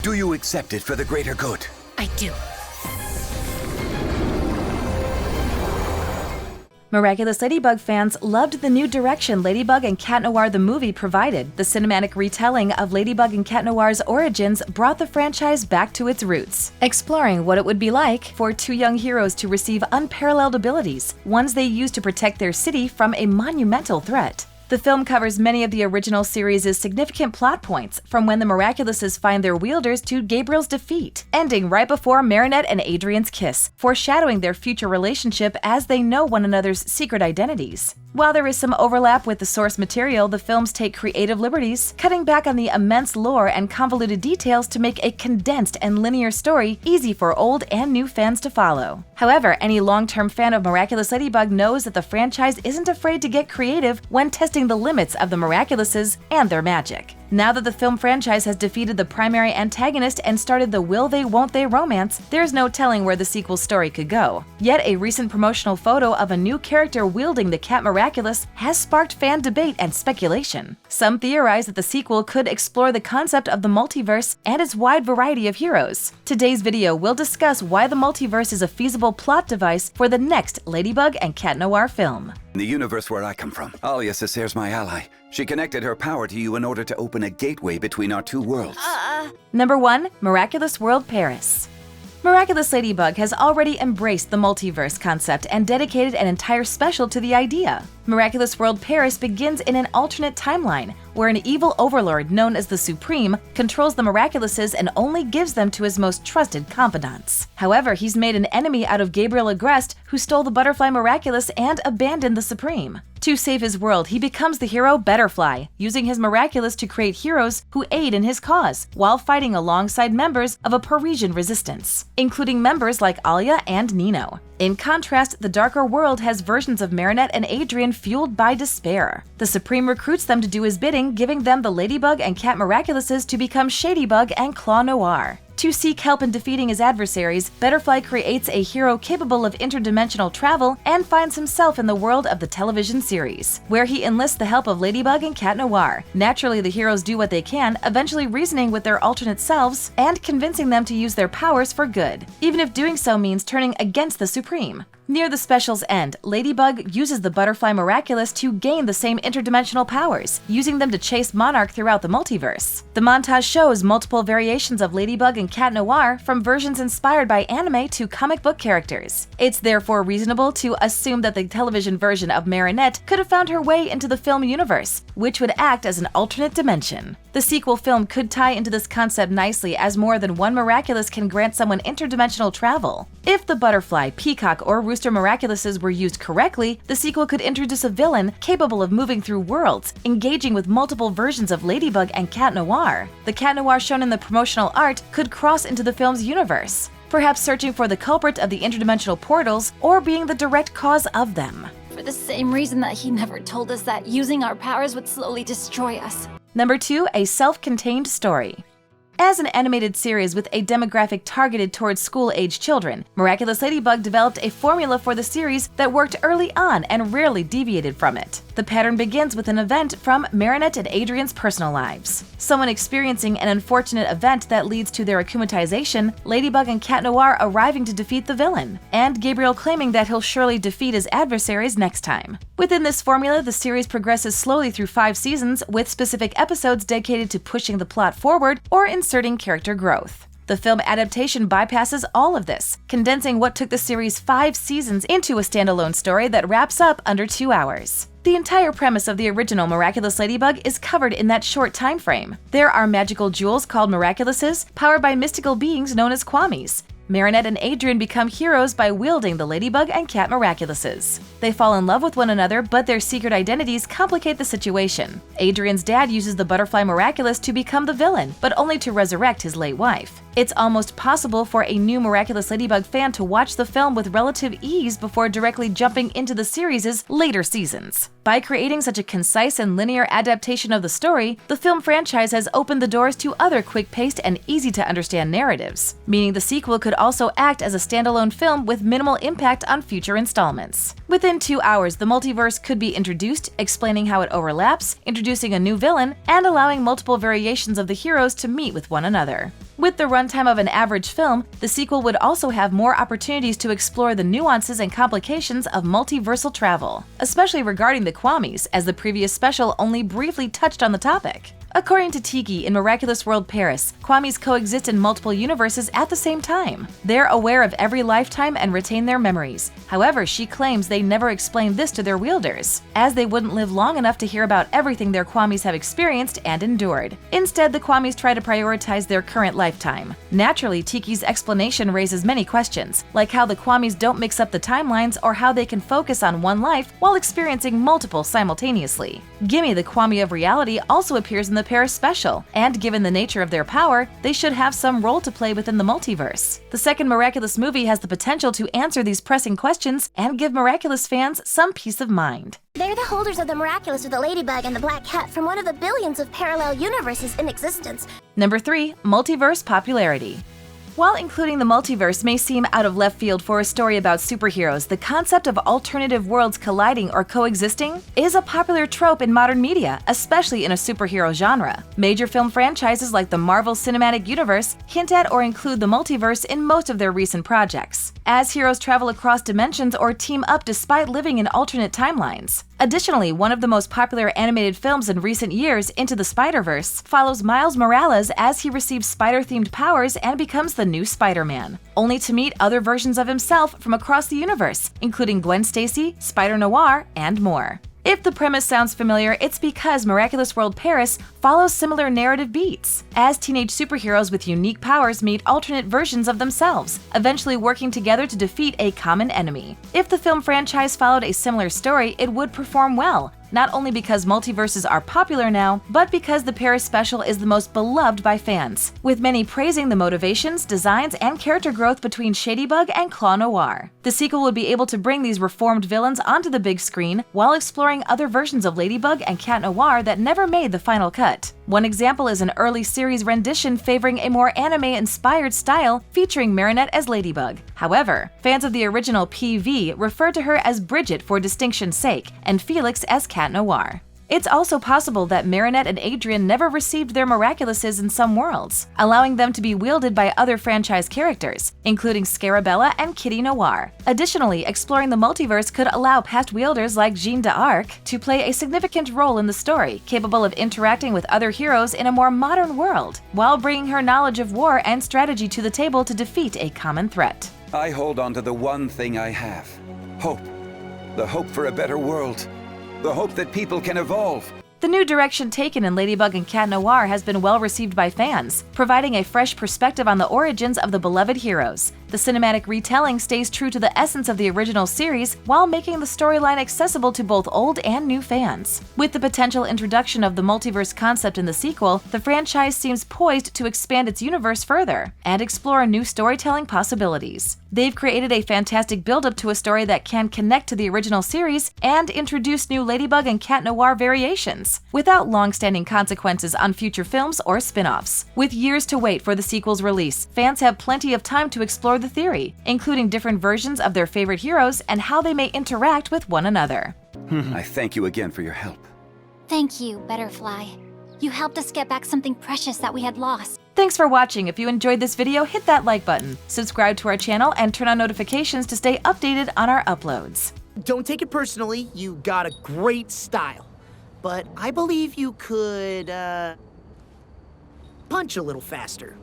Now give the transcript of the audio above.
Do you accept it for the greater good? I do. Miraculous Ladybug fans loved the new direction Ladybug and Cat Noir the movie provided. The cinematic retelling of Ladybug and Cat Noir's origins brought the franchise back to its roots, exploring what it would be like for two young heroes to receive unparalleled abilities, ones they use to protect their city from a monumental threat. The film covers many of the original series' significant plot points, from when the Miraculouses find their wielders to Gabriel's defeat, ending right before Marinette and Adrien's kiss, foreshadowing their future relationship as they know one another's secret identities. While there is some overlap with the source material, the films take creative liberties, cutting back on the immense lore and convoluted details to make a condensed and linear story easy for old and new fans to follow. However, any long-term fan of Miraculous Ladybug knows that the franchise isn't afraid to get creative when testing the limits of the Miraculouses and their magic. Now that the film franchise has defeated the primary antagonist and started the will they won't they romance, there's no telling where the sequel story could go. Yet a recent promotional photo of a new character wielding the Cat Miraculous has sparked fan debate and speculation. Some theorize that the sequel could explore the concept of the multiverse and its wide variety of heroes. Today's video will discuss why the multiverse is a feasible plot device for the next Ladybug and Cat Noir film. In the universe where I come from, Alia Cesaire's my ally. She connected her power to you in order to open a gateway between our two worlds. Number 1. Miraculous World Paris. Miraculous Ladybug has already embraced the multiverse concept and dedicated an entire special to the idea. Miraculous World Paris begins in an alternate timeline, where an evil overlord known as the Supreme controls the Miraculouses and only gives them to his most trusted confidants. However, he's made an enemy out of Gabriel Agreste, who stole the Butterfly Miraculous and abandoned the Supreme. To save his world, he becomes the hero Butterfly, using his Miraculous to create heroes who aid in his cause, while fighting alongside members of a Parisian resistance, including members like Alia and Nino. In contrast, the darker world has versions of Marinette and Adrien fueled by despair. The Supreme recruits them to do his bidding, giving them the Ladybug and Cat Miraculouses to become Shadybug and Cat Noir. To seek help in defeating his adversaries, Butterfly creates a hero capable of interdimensional travel and finds himself in the world of the television series, where he enlists the help of Ladybug and Cat Noir. Naturally, the heroes do what they can, eventually reasoning with their alternate selves and convincing them to use their powers for good, even if doing so means turning against the Supreme. Near the special's end, Ladybug uses the Butterfly Miraculous to gain the same interdimensional powers, using them to chase Monarch throughout the multiverse. The montage shows multiple variations of Ladybug and Cat Noir, from versions inspired by anime to comic book characters. It's therefore reasonable to assume that the television version of Marinette could have found her way into the film universe, which would act as an alternate dimension. The sequel film could tie into this concept nicely, as more than one Miraculous can grant someone interdimensional travel. If the Butterfly, Peacock, or Rooster Miraculouses were used correctly, the sequel could introduce a villain capable of moving through worlds, engaging with multiple versions of Ladybug and Cat Noir. The Cat Noir shown in the promotional art could cross into the film's universe, perhaps searching for the culprit of the interdimensional portals or being the direct cause of them. For the same reason that he never told us that using our powers would slowly destroy us. Number 2. A self-contained story. As an animated series with a demographic targeted towards school-age children, Miraculous Ladybug developed a formula for the series that worked early on and rarely deviated from it. The pattern begins with an event from Marinette and Adrien's personal lives. Someone experiencing an unfortunate event that leads to their akumatization, Ladybug and Cat Noir arriving to defeat the villain, and Gabriel claiming that he'll surely defeat his adversaries next time. Within this formula, the series progresses slowly through 5 seasons, with specific episodes dedicated to pushing the plot forward or inserting character growth. The film adaptation bypasses all of this, condensing what took the series 5 seasons into a standalone story that wraps up under 2 hours. The entire premise of the original Miraculous Ladybug is covered in that short time frame. There are magical jewels called Miraculouses, powered by mystical beings known as Kwamis. Marinette and Adrien become heroes by wielding the Ladybug and Cat Miraculouses. They fall in love with one another, but their secret identities complicate the situation. Adrien's dad uses the Butterfly Miraculous to become the villain, but only to resurrect his late wife. It's almost possible for a new Miraculous Ladybug fan to watch the film with relative ease before directly jumping into the series' later seasons. By creating such a concise and linear adaptation of the story, the film franchise has opened the doors to other quick-paced and easy-to-understand narratives, meaning the sequel could also act as a standalone film with minimal impact on future installments. Within 2 hours, the multiverse could be introduced, explaining how it overlaps, introducing a new villain, and allowing multiple variations of the heroes to meet with one another. With the runtime of an average film, the sequel would also have more opportunities to explore the nuances and complications of multiversal travel, especially regarding the Kwamis, as the previous special only briefly touched on the topic. According to Tiki in Miraculous World Paris, Kwamis coexist in multiple universes at the same time. They're aware of every lifetime and retain their memories. However, she claims they never explained this to their wielders, as they wouldn't live long enough to hear about everything their Kwamis have experienced and endured. Instead, the Kwamis try to prioritize their current lifetime. Naturally, Tiki's explanation raises many questions, like how the Kwamis don't mix up the timelines or how they can focus on one life while experiencing multiple simultaneously. Gimme, the Kwami of reality, also appears in the Paris special, and given the nature of their power, they should have some role to play within the multiverse. The second Miraculous movie has the potential to answer these pressing questions and give Miraculous fans some peace of mind. They're the holders of the Miraculous with the Ladybug and the Black Cat from one of the billions of parallel universes in existence. Number 3. Multiverse popularity. While including the multiverse may seem out of left field for a story about superheroes, the concept of alternative worlds colliding or coexisting is a popular trope in modern media, especially in a superhero genre. Major film franchises like the Marvel Cinematic Universe hint at or include the multiverse in most of their recent projects, as heroes travel across dimensions or team up despite living in alternate timelines. Additionally, one of the most popular animated films in recent years, Into the Spider-Verse, follows Miles Morales as he receives spider-themed powers and becomes the new Spider-Man, only to meet other versions of himself from across the universe, including Gwen Stacy, Spider-Noir, and more. If the premise sounds familiar, it's because Miraculous World Paris follows similar narrative beats, as teenage superheroes with unique powers meet alternate versions of themselves, eventually working together to defeat a common enemy. If the film franchise followed a similar story, it would perform well, not only because multiverses are popular now, but because the Paris special is the most beloved by fans, with many praising the motivations, designs, and character growth between Shadybug and Claw Noir. The sequel would be able to bring these reformed villains onto the big screen while exploring other versions of Ladybug and Cat Noir that never made the final cut. One example is an early series rendition favoring a more anime-inspired style featuring Marinette as Ladybug. However, fans of the original PV refer to her as Bridget for distinction's sake, and Felix as Cat Noir. It's also possible that Marinette and Adrien never received their Miraculouses in some worlds, allowing them to be wielded by other franchise characters, including Scarabella and Kitty Noir. Additionally, exploring the multiverse could allow past wielders like Jeanne d'Arc to play a significant role in the story, capable of interacting with other heroes in a more modern world, while bringing her knowledge of war and strategy to the table to defeat a common threat. I hold on to the one thing I have. Hope. The hope for a better world. The hope that people can evolve. The new direction taken in Ladybug and Cat Noir has been well received by fans, providing a fresh perspective on the origins of the beloved heroes. The cinematic retelling stays true to the essence of the original series while making the storyline accessible to both old and new fans. With the potential introduction of the multiverse concept in the sequel, the franchise seems poised to expand its universe further and explore new storytelling possibilities. They've created a fantastic build-up to a story that can connect to the original series and introduce new Ladybug and Cat Noir variations, without long-standing consequences on future films or spin-offs. With years to wait for the sequel's release, fans have plenty of time to explore the theory, including different versions of their favorite heroes and how they may interact with one another. I thank you again for your help. Thank you, Butterfly. You helped us get back something precious that we had lost. Thanks for watching. If you enjoyed this video, hit that like button, subscribe to our channel, and turn on notifications to stay updated on our uploads. Don't take it personally, you got a great style. But I believe you could, punch a little faster.